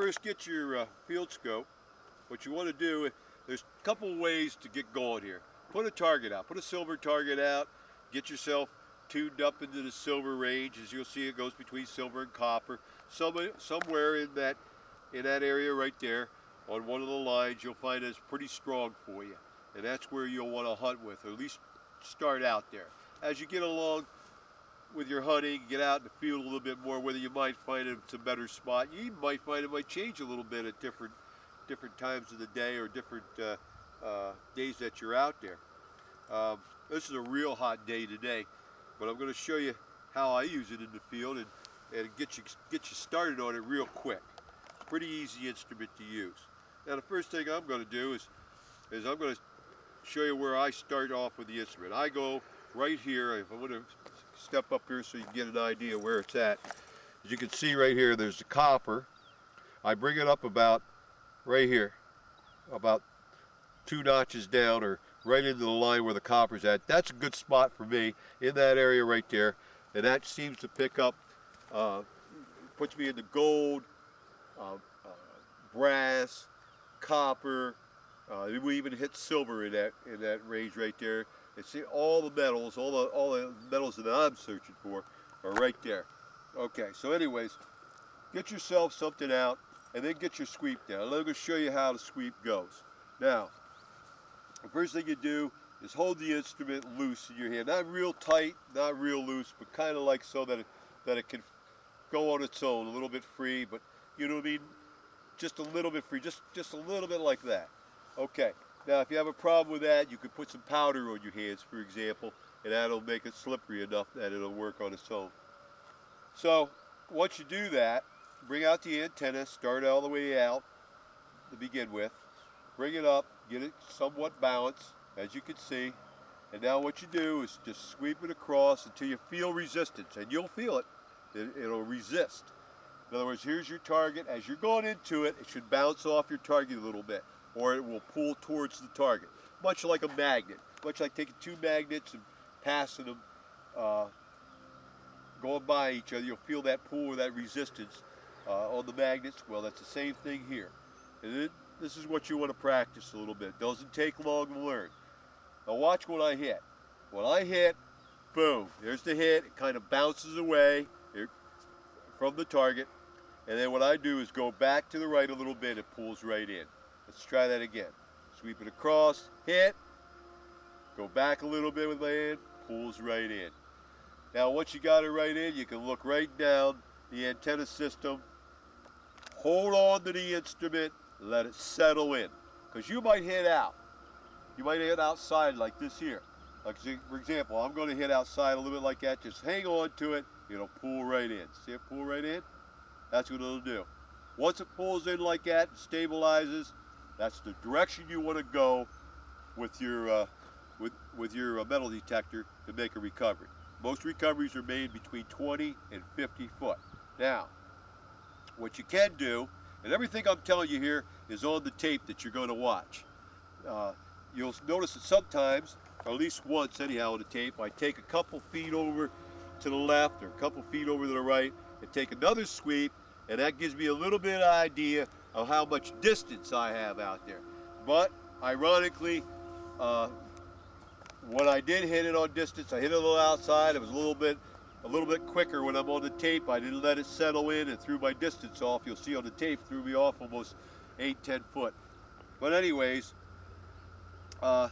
first get your field scope, what you want to do, there's a couple ways to get going here. Put a target out, put a silver target out, get yourself tuned up into the silver range. As you'll see, it goes between silver and copper. Somewhere in that area right there, on one of the lines, you'll find it's pretty strong for you. And that's where you'll want to hunt with, or at least start out there. As you get along with your hunting, get out in the field a little bit more, whether you might find it's a better spot. You even might find it might change a little bit at different times of the day, or different days that you're out there. This is a real hot day today, but I'm going to show you how I use it in the field and get you started on it real quick. It's a pretty easy instrument to use. Now the first thing I'm going to do is I'm going to show you where I start off with the instrument. I go right here. If I want to step up here so you can get an idea where it's at. As you can see right here, there's the copper. I bring it up about right here, about 2 notches down, or right into the line where the copper's at. That's a good spot for me, in that area right there. And that seems to pick up, puts me into gold, brass, copper. We even hit silver in that range right there. It's all the metals, all the metals that I'm searching for are right there. Okay, so anyways, get yourself something out, and then get your sweep down. I'm going to show you how the sweep goes. Now, the first thing you do is hold the instrument loose in your hand. Not real tight, not real loose, but kind of like so that it can go on its own, a little bit free, but you know what I mean? Just a little bit free, just a little bit like that. Okay, now if you have a problem with that, you could put some powder on your hands, for example, and that'll make it slippery enough that it'll work on its own. So, once you do that, bring out the antenna, start all the way out to begin with. Bring it up, get it somewhat balanced, as you can see. And now what you do is just sweep it across until you feel resistance, and you'll feel it. It'll resist. In other words, here's your target. As you're going into it, it should bounce off your target a little bit, or it will pull towards the target. Much like a magnet. Much like taking 2 magnets and passing them, going by each other. You'll feel that pull or that resistance on the magnets. Well, that's the same thing here. And then, this is what you want to practice a little bit. Doesn't take long to learn. Now watch when I hit. When I hit, boom, there's the hit. It kind of bounces away from the target. And then what I do is go back to the right a little bit. It pulls right in. Let's try that again. Sweep it across, hit, go back a little bit with my hand, pulls right in. Now once you got it right in, you can look right down the antenna system, hold on to the instrument, let it settle in. Because you might hit out. You might hit outside like this here. Like for example, I'm going to hit outside a little bit like that. Just hang on to it, it'll pull right in. See it pull right in? That's what it'll do. Once it pulls in like that and stabilizes, that's the direction you want to go with your metal detector to make a recovery. Most recoveries are made between 20 and 50 foot. Now, what you can do, and everything I'm telling you here is on the tape that you're going to watch. You'll notice that sometimes, or at least once anyhow on the tape, I take a couple feet over to the left or a couple feet over to the right and take another sweep, and that gives me a little bit of idea of how much distance I have out there. But ironically, when I did hit it on distance, I hit it a little outside. It was a little bit quicker when I'm on the tape. I didn't let it settle in and threw my distance off. You'll see on the tape threw me off almost 8-10 foot. But anyways, the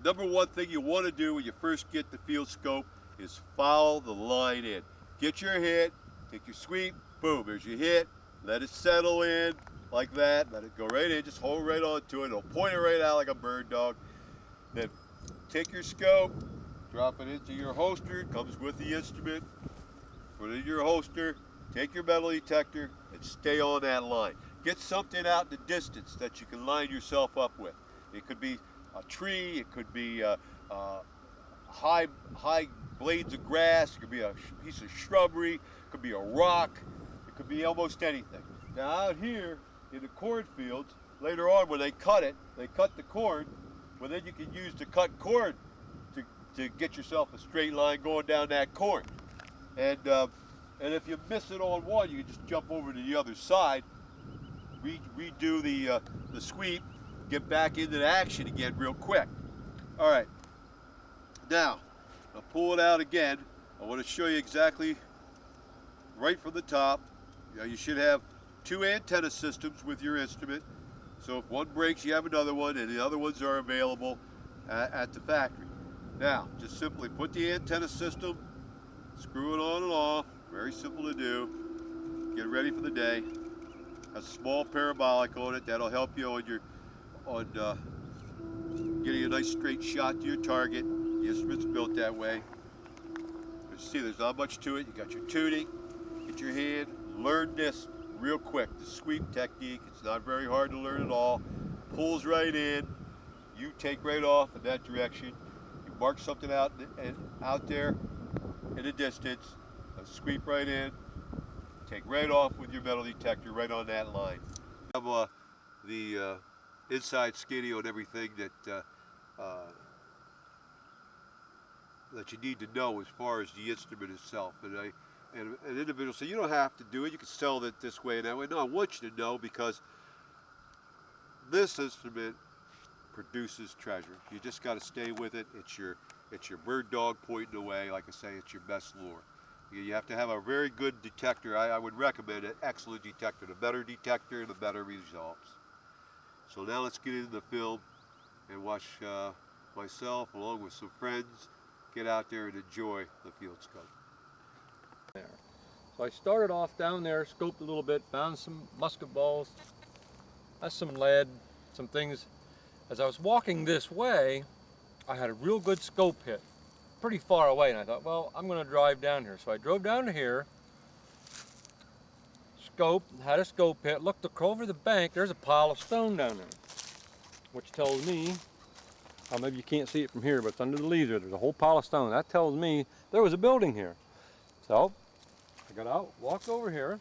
number one thing you want to do when you first get the field scope is follow the line in. Get your hit, take your sweep, boom, there's your hit. Let it settle in like that. Let it go right in. Just hold right onto it. It'll point it right out like a bird dog. Then take your scope, drop it into your holster. It comes with the instrument. Put it in your holster. Take your metal detector and stay on that line. Get something out in the distance that you can line yourself up with. It could be a tree. It could be high blades of grass. It could be a piece of shrubbery. It could be a rock. Could be almost anything. Now out here in the cornfields, later on when they cut the corn, well then you can use the cut corn to get yourself a straight line going down that corn. And if you miss it on one, you can just jump over to the other side redo the sweep, get back into action again real quick. All right, now I'll pull it out again. I want to show you exactly right from the top. You should have 2 antenna systems with your instrument. So if one breaks, you have another one, and the other ones are available at the factory. Now, just simply put the antenna system, screw it on and off. Very simple to do. Get ready for the day. Has a small parabolic on it that'll help you on getting a nice straight shot to your target. The instrument's built that way. But you see, there's not much to it. You got your tuning. Get your hand. Learn this real quick. The sweep technique. It's not very hard to learn at all. Pulls right in. You take right off in that direction. You mark something out there in the distance. Sweep right in. Take right off with your metal detector right on that line. I have the inside skinny on everything that you need to know as far as the instrument itself. And an individual say, you don't have to do it, you can sell it this way and that way. No, I want you to know, because this instrument produces treasure. You just got to stay with it. It's your bird dog pointing away. Like I say, it's your best lure. You have to have a very good detector. I would recommend an excellent detector. The better detector, the better results. So now let's get into the field and watch myself along with some friends get out there and enjoy the Fieldscope. There. So I started off down there, scoped a little bit, found some musket balls, that's some lead, some things. As I was walking this way, I had a real good scope hit, pretty far away, and I thought, well, I'm going to drive down here. So I drove down to here, scoped, had a scope hit, looked over the bank, there's a pile of stone down there, which tells me, maybe you can't see it from here, but it's under the leaves there. There's a whole pile of stone. That tells me there was a building here. So I got out, walked over here,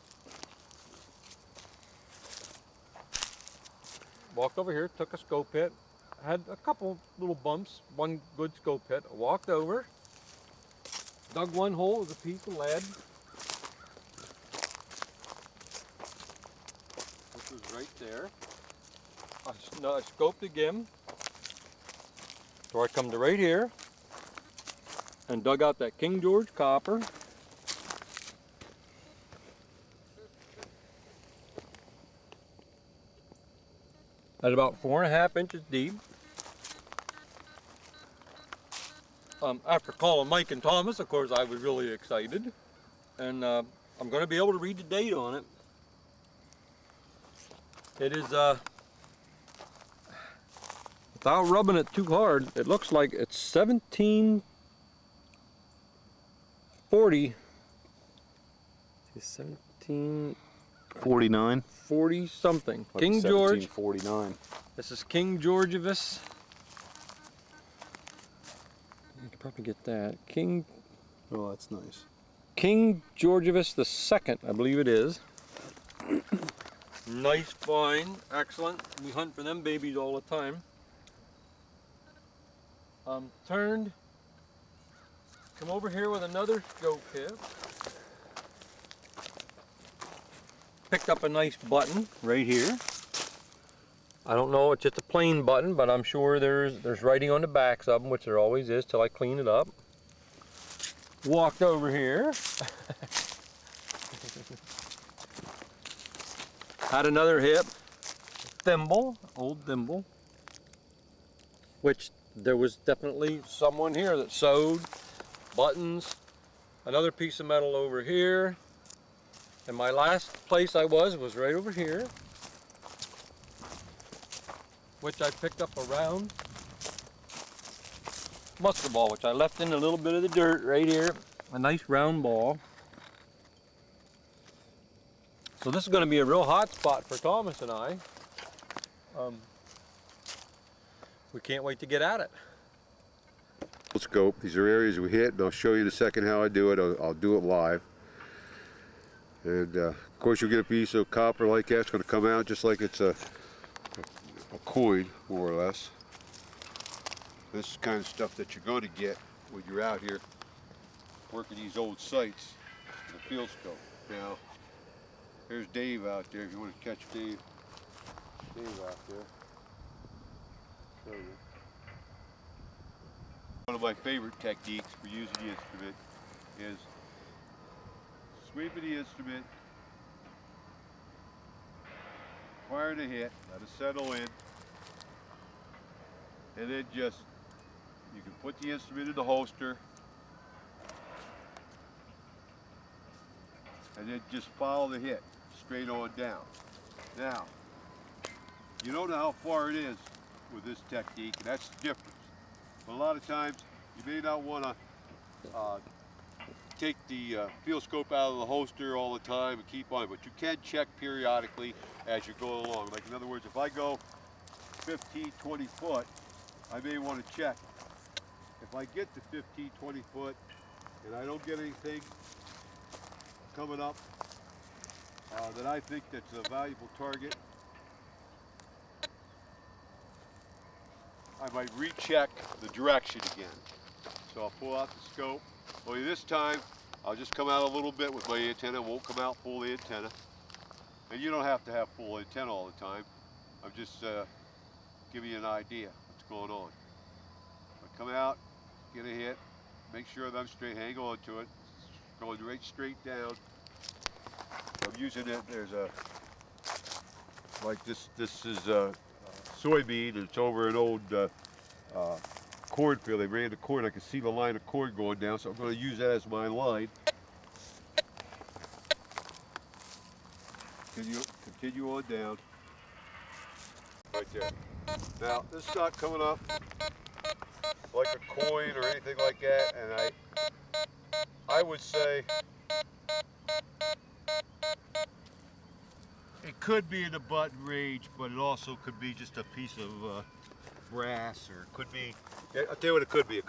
took a scope hit, had a couple little bumps, one good scope hit. I walked over, dug one hole with a piece of lead, which was right there. I scoped again. So I come to right here and dug out that King George copper. At about 4.5 inches deep. After calling Mike and Thomas, of course, I was really excited. And I'm going to be able to read the date on it. It is, without rubbing it too hard, it looks like it's 1740. 1749. 40 something. Like King George. 1749. This is King Georgevis. You can probably get that. Oh, that's nice. King Georgevis II, I believe it is. Nice find, excellent. We hunt for them babies all the time. Turned, come over here with another scope hit. Picked up a nice button right here. I don't know, it's just a plain button, but I'm sure there's writing on the backs of them, which there always is till I clean it up. Walked over here. Had another hit. Thimble, old thimble, which there was definitely someone here that sewed buttons. Another piece of metal over here. And my last place I was right over here, which I picked up a round musket ball, which I left in a little bit of the dirt right here. A nice round ball. So this is going to be a real hot spot for Thomas and I. We can't wait to get at it. Scope. These are areas we hit, and I'll show you in a second how I do it. I'll do it live. And of course you'll get a piece of copper like that. It's going to come out just like it's a coin, more or less. This is the kind of stuff that you're going to get when you're out here working these old sites in the Fieldscope. Now, there's Dave out there if you want to catch Dave. Dave out there. Show you. One of my favorite techniques for using the instrument is sweeping the instrument, firing a hit, let it settle in, and then just, you can put the instrument in the holster, and then just follow the hit straight on down. Now, you don't know how far it is with this technique, and that's the difference. But a lot of times, you may not want to take the Fieldscope out of the holster all the time and keep on, but you can check periodically as you go along. Like in other words, if I go 15, 20 foot, I may want to check. If I get to 15, 20 foot and I don't get anything coming up that I think that's a valuable target, I might recheck the direction again. So I'll pull out the scope. Only this time, I'll just come out a little bit with my antenna. Won't come out full the antenna. And you don't have to have full antenna all the time. I'm just giving you an idea what's going on. I come out, get a hit, make sure that I'm straight, hang on to it. It's going right straight down. I'm using it, there's a, like this is a soybean, and it's over an old cornfield. They ran the corn. I can see the line of corn going down, so I'm going to use that as my line. Continue on down. Right there. Now, this is not coming up like a coin or anything like that, and I would say it could be in the button range, but it also could be just a piece of brass, or it could be, I'll tell you what it could be. It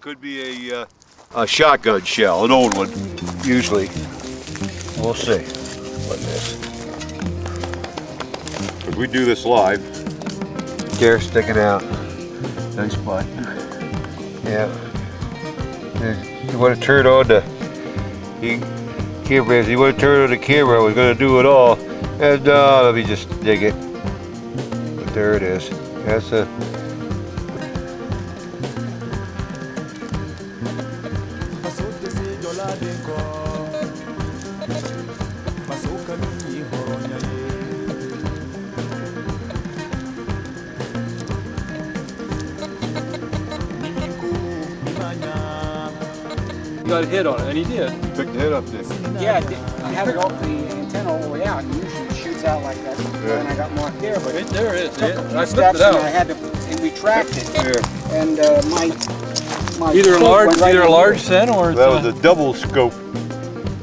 could be a shotgun shell, an old one, usually. We'll see what it is. If we do this live, hair sticking out. Nice butt. Yeah. You want to turn on the camera. You want to turn on the camera. I was going to do it all. And let me just dig it. But there it is. That's a. You got a hit on it, and he did. You picked the head up there. Yeah, I had it off the antenna all the way out, and usually it shoots out like that. Yeah. And I got marked there, but Right there it is. took a few I steps flipped it and I out. had to retract it. Yeah. And my Either a scope large, went right either a in large here. cent or it's That was a double scope.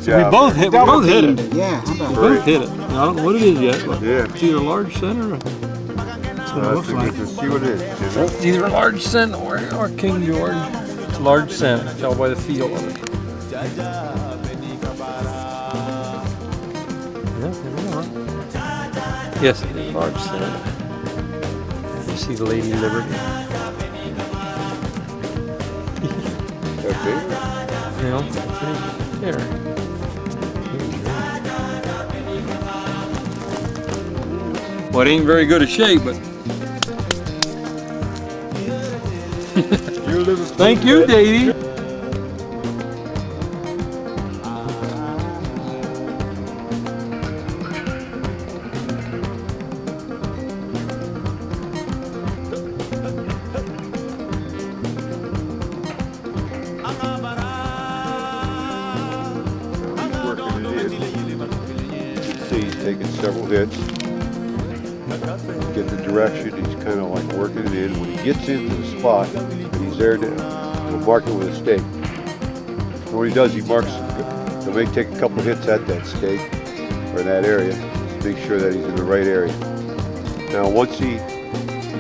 so we both hit. We Double both hit teamed it. Yeah, how about We that? both hit it. I don't know what it is yet, but Yeah. it's either a large cent or that's what it looks like. Let's see what it is. It's either a large cent or King George. It's a large cent. Tell by the feel of it. Yeah, there we are. Yes, it is large cent. You see the Lady Liberty. Okay. You know, there. Well, it ain't very good a shape, but thank you, Davey. See, he's taking several hits. Get the direction, he's kind of like working it in. When he gets into the spot, and he's there to mark it with a stake. And what he does, he marks, he'll may take a couple hits at that stake, or that area, to make sure that he's in the right area. Now once he's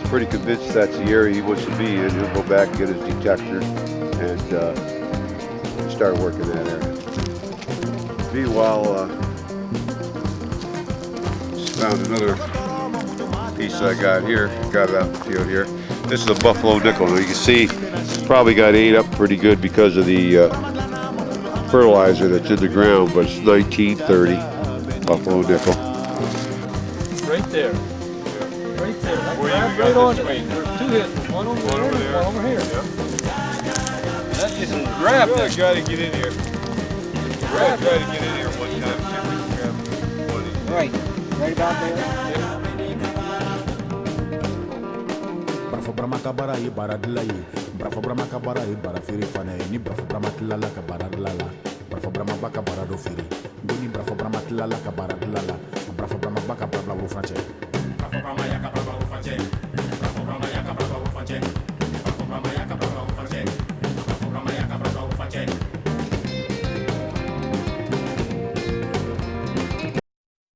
pretty convinced that's the area he wants to be in, he'll go back and get his detector and start working that area. Meanwhile, just found another piece I got here, got it out in the field here. This is a buffalo nickel. Now you can see it's probably got ate up pretty good because of the fertilizer that's in the ground, but it's 1930 buffalo nickel. Right there. Yeah. grabbed right on. There's 2 hits. One over there and one over here. That isn't grabbed. Really got to get in here. Really try to get in here one time. See if we can grab one of these. Right. Right about there. Brafo brama kabara i baradla yi. Brafo brama kabara i bara firi fane ni brafo brama tilala ka baradlala. Brafo brama baka barado firi. Ni brafo brama tilala ka baradlala. Brafo brama baka barabla franche. Brafo brama ya